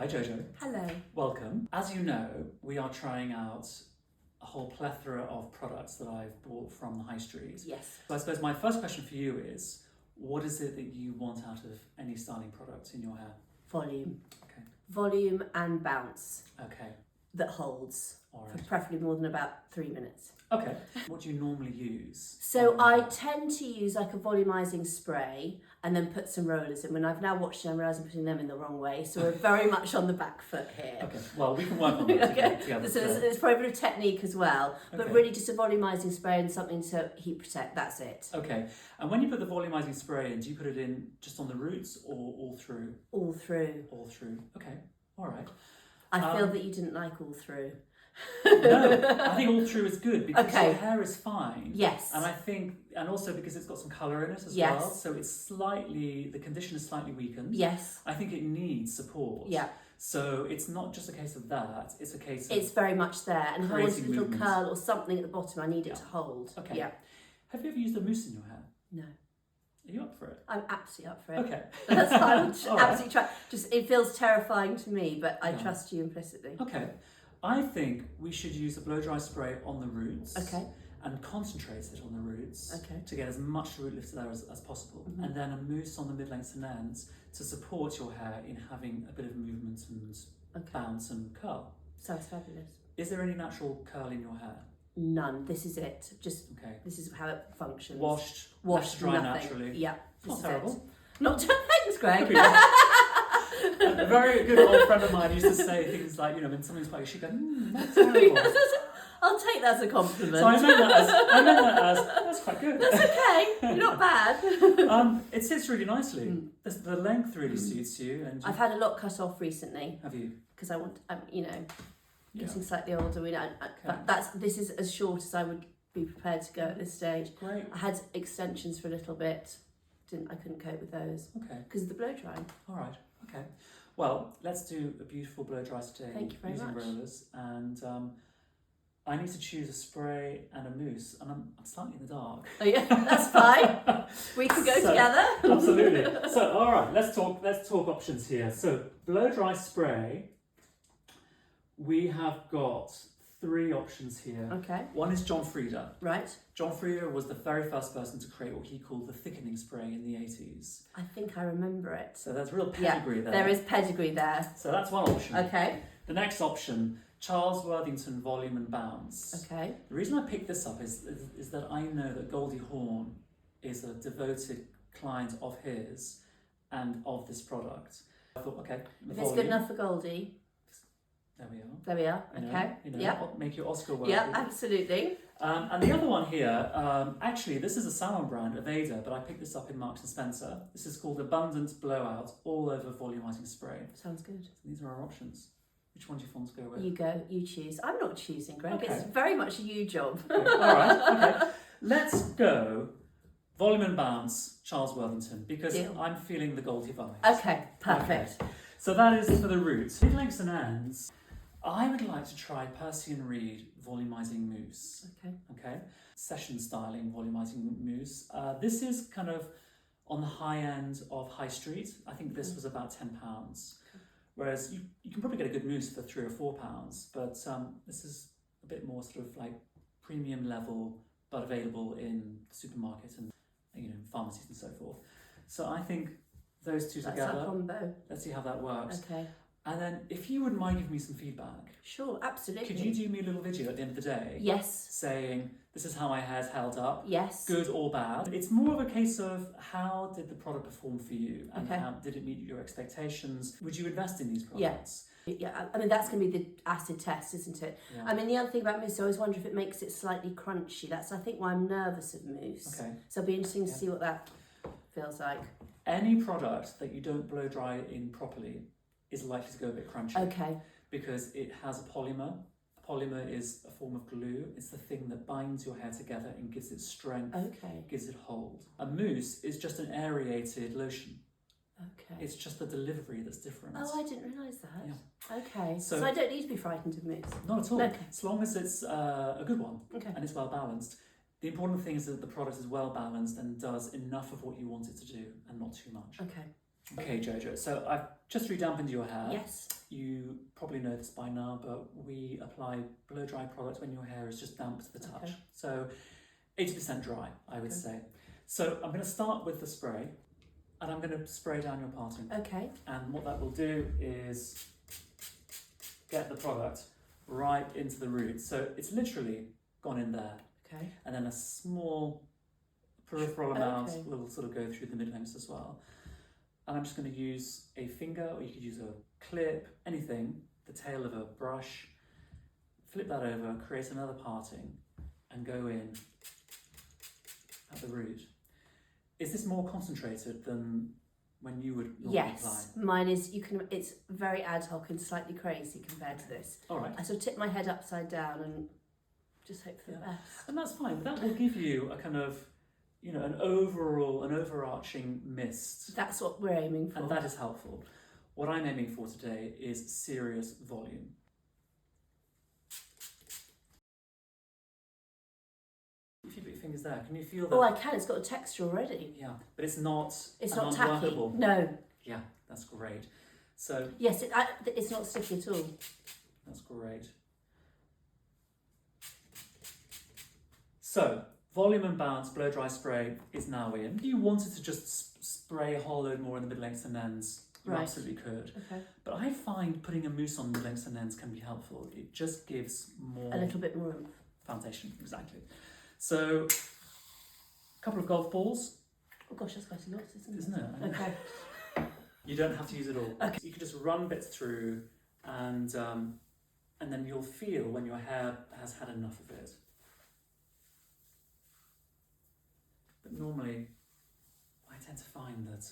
Hi Jojo. Hello. Welcome. As you know, we are trying out a whole plethora of products that I've bought from the high street. Yes. So I suppose my first question for you is, what is it that you want out of any styling product in your hair? Volume. Okay. Volume and bounce Okay. that holds All for right. preferably more than about 3 minutes. Okay. What do you normally use? So I tend to use like a volumizing spray and then put some rollers in. When I've now watched them, I realise I'm putting them in the wrong way. So we're very much on the back foot here. Okay. Well, we can work on that together. So there's probably a bit of technique as well, but Okay. really just a volumizing spray and something to heat protect. That's it. Okay. And when you put the volumizing spray in, do you put it in just on the roots or all through? All through. All through. Okay. All right. I feel that you didn't like all through. No, I think all through is good because Okay. your hair is fine. Yes. And I think, and also because it's got some colour in it as Yes. well, so it's slightly, the condition is slightly weakened. Yes. I think it needs support. Yeah. So it's not just a case of that, it's a case of... It's very much there. And if I want a creating little movement. curl or something at the bottom, I need it to hold. Okay. Yeah. Have you ever used a mousse in your hair? No. Are you up for it? I'm absolutely up for it. Okay. That's fine. All right. Absolutely try. Just it feels terrifying to me, but I Yeah. trust you implicitly. Okay. I think we should use a blow dry spray on the roots. Okay. And concentrate it on the roots. Okay. To get as much root lift there as possible. Mm-hmm. And then a mousse on the mid-lengths and ends to support your hair in having a bit of movement and bounce and curl. Sounds fabulous. Is there any natural curl in your hair? None. This is it. Just Okay. this is how it functions. Washed, Washed, dry nothing. naturally. Yeah. Not this is terrible. it. Not thanks, Greg. A very good old friend of mine used to say things like, you know, when something's quite, she'd go, not terrible. I'll take that as a compliment. So I meant that as that's quite good. That's okay. You're not bad. It sits really nicely. The length really suits you. And I've had a lot cut off recently. have you? Because I want, you know, Yeah. getting slightly older. We know, this is as short as I would be prepared to go at this stage. Great. I had extensions for a little bit. I couldn't cope with those Okay. because of the blow drying. All right. Okay. Well, let's do a beautiful blow dry today. Thank you very using much. rollers, and I need to choose a spray and a mousse, and I'm slightly in the dark. Oh yeah, that's fine. We can go together. Absolutely. So, all right, let's talk options here. So, blow dry spray. We have got 3 options here. Okay. One is John Frieda. Right. John Frieda was the very first person to create what he called the thickening spray in the 80s. I think I remember it. So there's real pedigree there. There is pedigree there. So that's one option. Okay. The next option, Charles Worthington Volume and Bounce. Okay. The reason I picked this up is that I know that Goldie Hawn is a devoted client of his and of this product. I thought, okay, If it's good enough for Goldie, there we are. there we are. You know, Okay. you know, Yeah. make your Oscar worthy. Yeah, absolutely. And the other one here, actually, this is a salon brand of Aire, but I picked this up in Marks and Spencer. This is called Abundant Blowout All Over Volumizing Spray. Sounds good. These are our options. Which one do you want to go with? You go. You choose. I'm not choosing, Greg. Okay. It's very much a you job. Okay. All right. Okay. Let's go Volume and Bounce, Charles Worthington, because Deal. I'm feeling the Goldie vibes. Okay. Perfect. Okay. So that is for the roots. Mid-lengths and ends, I would like to try Percy and Reed Volumizing Mousse. Okay. Okay. Session styling Volumizing Mousse. This is kind of on the high end of High Street. I think this was about £10. Whereas you can probably get a good mousse for £3 or £4, but this is a bit more sort of like premium level, but available in supermarkets and pharmacies and so forth. So I think those two That's together. our combo. Let's see how that works. Okay. And then, if you wouldn't mind giving me some feedback, Sure. Absolutely. could you do me a little video at the end of the day? Yes. Saying this is how my hair's held up. Yes. Good or bad. It's more of a case of how did the product perform for you, and Okay. how did it meet your expectations? Would you invest in these products? Yeah, I mean, that's going to be the acid test, isn't it? Yeah. I mean, the other thing about mousse, I always wonder if it makes it slightly crunchy. That's, I think, why I'm nervous of mousse. Okay. So it'll be interesting to see what that feels like. Any product that you don't blow dry in properly is likely to go a bit crunchy. Okay. Because it has a polymer. A polymer is a form of glue. It's the thing that binds your hair together and gives it strength, Okay. gives it hold. A mousse is just an aerated lotion. Okay. It's just the delivery that's different. Oh, I didn't realise that. Yeah. Okay. So- So I don't need to be frightened of mousse. Not at all. Okay. As long as it's a good one Okay. and it's well balanced. The important thing is that the product is well balanced and does enough of what you want it to do and not too much. Okay. Okay, Jojo, so I've just redampened your hair. Yes. You probably know this by now, but we apply blow dry products when your hair is just damp to the touch. Okay. So 80% dry, I would say. So I'm going to start with the spray, and I'm going to spray down your parting. Okay. And what that will do is get the product right into the roots. So it's literally gone in there. Okay. And then a small peripheral amount will sort of go through the mid-lengths as well. And I'm just going to use a finger, or you could use a clip, anything, the tail of a brush, flip that over, create another parting, and go in at the root. Is this more concentrated than when you would normally apply? Yes, mine is, it's very ad hoc and slightly crazy compared to this. All right. I sort of tip my head upside down and just hope for the best. And that's fine. That will give you a kind of, you know, an overarching mist. That's what we're aiming for. And that is helpful. What I'm aiming for today is serious volume. If you put your fingers there, can you feel that? Oh, I can. It's got a texture already. Yeah, but it's not. It's not tacky. Unworkable. No. Yeah, that's great. So. Yes, it's not sticky at all. That's great. So, volume and bounce blow dry spray is now in. If you wanted to just spray a whole load more in the mid-lengths and ends, you absolutely could. Okay. But I find putting a mousse on the mid-lengths and ends can be helpful. It just gives more. A little bit more foundation, exactly. So, a couple of golf balls. Oh gosh, that's quite a lot, isn't Isn't it? Okay. You don't have to use it all. Okay. So you can just run bits through, and then you'll feel when your hair has had enough of it. But normally, I tend to find that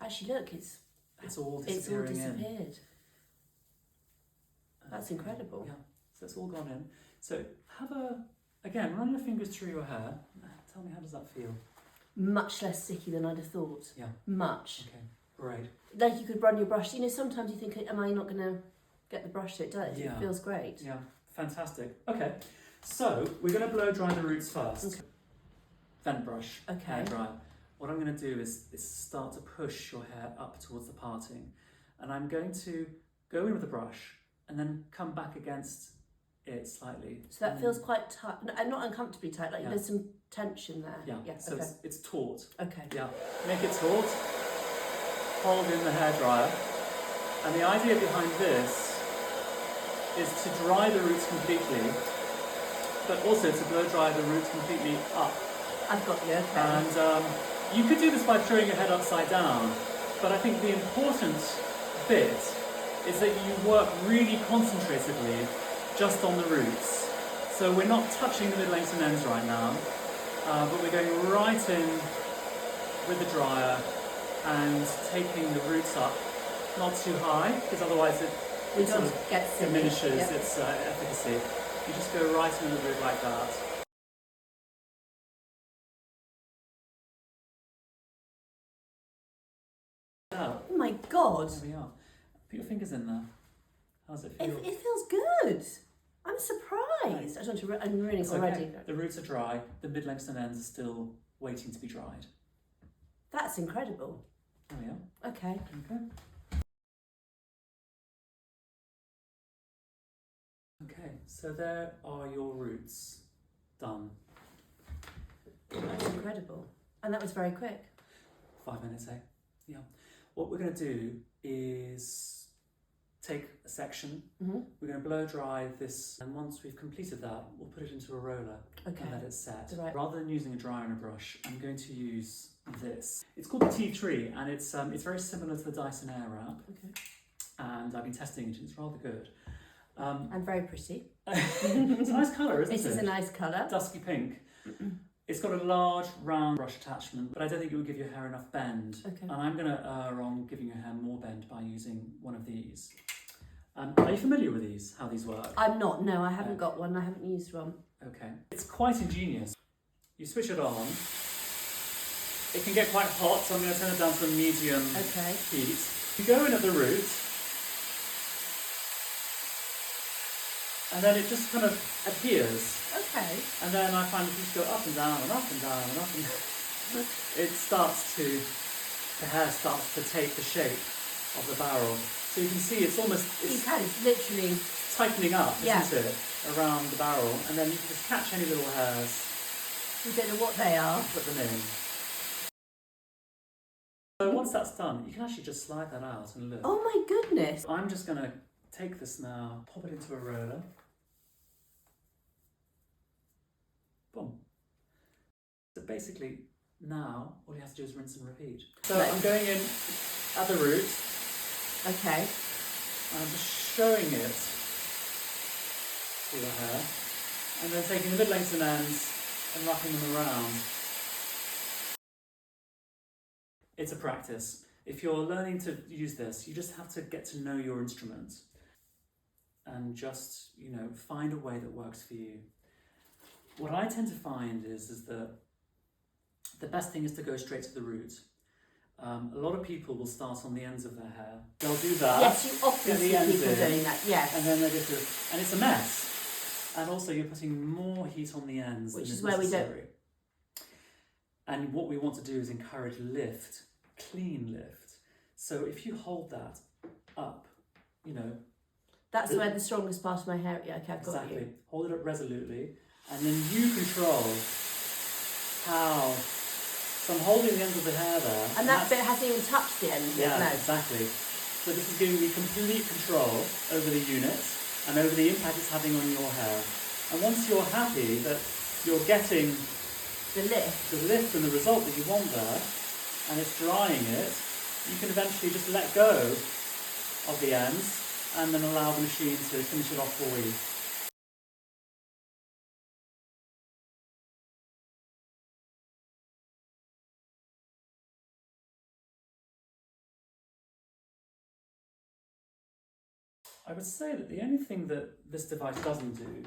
actually, look, it's all disappearing in. disappeared. That's incredible. Yeah, so it's all gone in. So again, run your fingers through your hair. Tell me, how does that feel? Much less sticky than I'd have thought. Yeah. Much. Okay, great. Like you could run your brush. You know, sometimes you think, am I not going to get the brush to it? Does Yeah. It feels great. Yeah, fantastic. Okay, so we're going to blow dry the roots first. Okay. Vent brush, Okay. hair dry. What I'm going to do is start to push your hair up towards the parting, and I'm going to go in with the brush and then come back against it slightly. So that feels quite tight, and not uncomfortably tight. Like Yeah. there's some tension there. Yeah. Yeah. So Okay. it's taut. Okay. Yeah. Make it taut. Hold in the hairdryer, and the idea behind this is to dry the roots completely, but also to blow dry the roots completely up. I've got you. Okay. And you could do this by throwing your head upside down, but I think the important bit is that you work really concentratedly just on the roots. So we're not touching the mid-lengths and ends right now, but we're going right in with the dryer and taking the roots up, not too high, because otherwise it sort of diminishes its efficacy. You just go right in the root like that. Oh my God. There we are. Put your fingers in there. How does it feel? It feels good. I'm surprised. I don't want to. I'm ruining It's already. okay. The roots are dry. The mid-lengths and ends are still waiting to be dried. That's incredible. There we are. Okay. Okay. Okay, so there are your roots done. That's incredible. And that was very quick. 5 minutes, eh? Yeah. What we're going to do is take a section. Mm-hmm. We're going to blow dry this, and once we've completed that, we'll put it into a roller Okay. and let it set. Right. Rather than using a dryer and a brush, I'm going to use this. It's called the T3, and it's very similar to the Dyson Airwrap. Okay. And I've been testing it, and it's rather good. And very pretty. It's a nice colour, isn't it? This is a nice colour. Dusky pink. It's got a large round brush attachment, but I don't think it will give your hair enough bend. Okay. And I'm going to err on giving your hair more bend by using one of these. Are you familiar with these, how these work? I'm not, no, I haven't got one. I haven't used one. Okay. It's quite ingenious. You switch it on. It can get quite hot, so I'm going to turn it down to a medium heat. You go in at the root, and then it just kind of appears. Okay. And then I find if you just go up and down and up and down and up and down, it starts to the hair starts to take the shape of the barrel. So you can see it's literally tightening up, isn't it, around the barrel, and then you can just catch any little hairs. We don't know what they are. Put them in. So once that's done, you can actually just slide that out and look. Oh my goodness! I'm just going to take this now, pop it into a roller. Boom. So basically, now all you have to do is rinse and repeat. So I'm going in at the root. Okay. I'm just showing it through the hair, and then taking the mid-lengths and ends and wrapping them around. It's a practice. If you're learning to use this, you just have to get to know your instrument and just, find a way that works for you. What I tend to find is that the best thing is to go straight to the root. A lot of people will start on the ends of their hair. They'll do that. Yes, you often see people doing that, yes. And then they go through, and it's a mess. And also you're putting more heat on the ends which than is where necessary. we don't. And what we want to do is encourage lift, clean lift. So if you hold that up, That's where the strongest part of my hair. Yeah, okay, I've got exactly. you. Hold it up resolutely, and then you control how. So I'm holding the ends of the hair there. And that bit hasn't even touched the end yet. Yeah, No. exactly. So this is giving me complete control over the unit and over the impact it's having on your hair. And once you're happy that you're getting the lift and the result that you want there, and it's drying it, you can eventually just let go of the ends and then allow the machine to finish it off for you. I would say that the only thing that this device doesn't do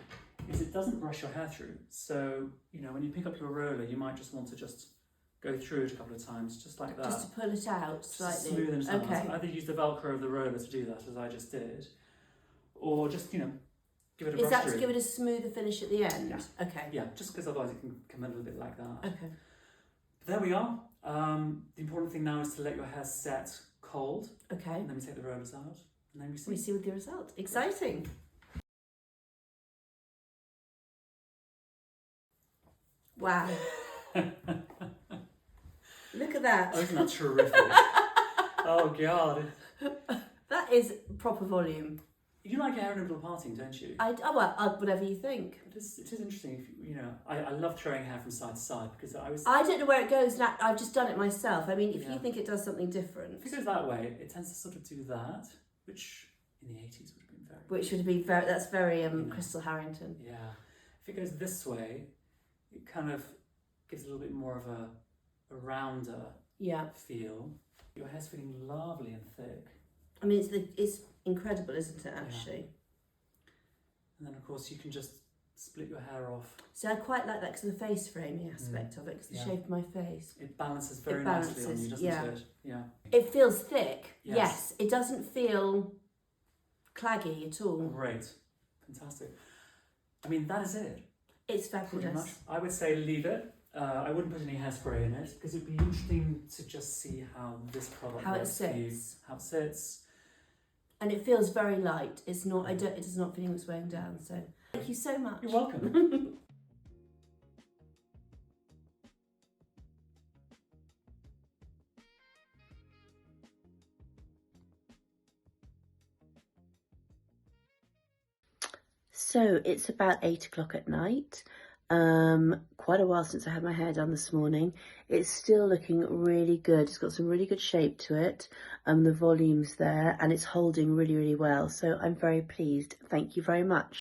is it doesn't brush your hair through. So, when you pick up your roller, you might just want to just go through it a couple of times, just like that. Just to pull it out slightly. Smoothen it out. Okay. Either use the Velcro of the roller to do that, as I just did, or just, give it a brush Is that through. to give it a smoother finish at the end? Yeah. Okay. Yeah, just because otherwise it can come a little bit like that. Okay. But there we are. The important thing now is to let your hair set cold. Okay. And then we take the rollers out. And then we see. We see with the result. Exciting. Wow. Look at that. Oh, isn't that terrific? Oh, God. That is proper volume. You like hair nibble parting, don't you? Whatever you think. It is interesting. If I love throwing hair from side to side because I don't know where it goes now. I've just done it myself. I mean, if you think it does something different. If it goes that way, it tends to sort of do that, which in the 80s would have been very... Which would be very... That's very Crystal Harrington. Yeah. If it goes this way, it kind of gives a little bit more of a rounder feel. Your hair's feeling lovely and thick. I mean, it's incredible, isn't it, actually? Yeah. And then, of course, you can just split your hair off. So I quite like that because of the face framing aspect of it, because the shape of my face. It balances very nicely on you, doesn't it? Yeah. It feels thick. Yes. It doesn't feel claggy at all. Great. Fantastic. I mean, that is it. It's fabulous. Pretty much. I would say leave it. I wouldn't put any hairspray in it because it'd be interesting to just see how this product works for you. How it sits. And it feels very light. It's not. It does not feel it's weighing down. So thank you so much. You're welcome. So it's about 8 o'clock at night. Quite a while since I had my hair done this morning. It's still looking really good. It's got some really good shape to it. The volume's there and it's holding really, really well. So I'm very pleased. Thank you very much.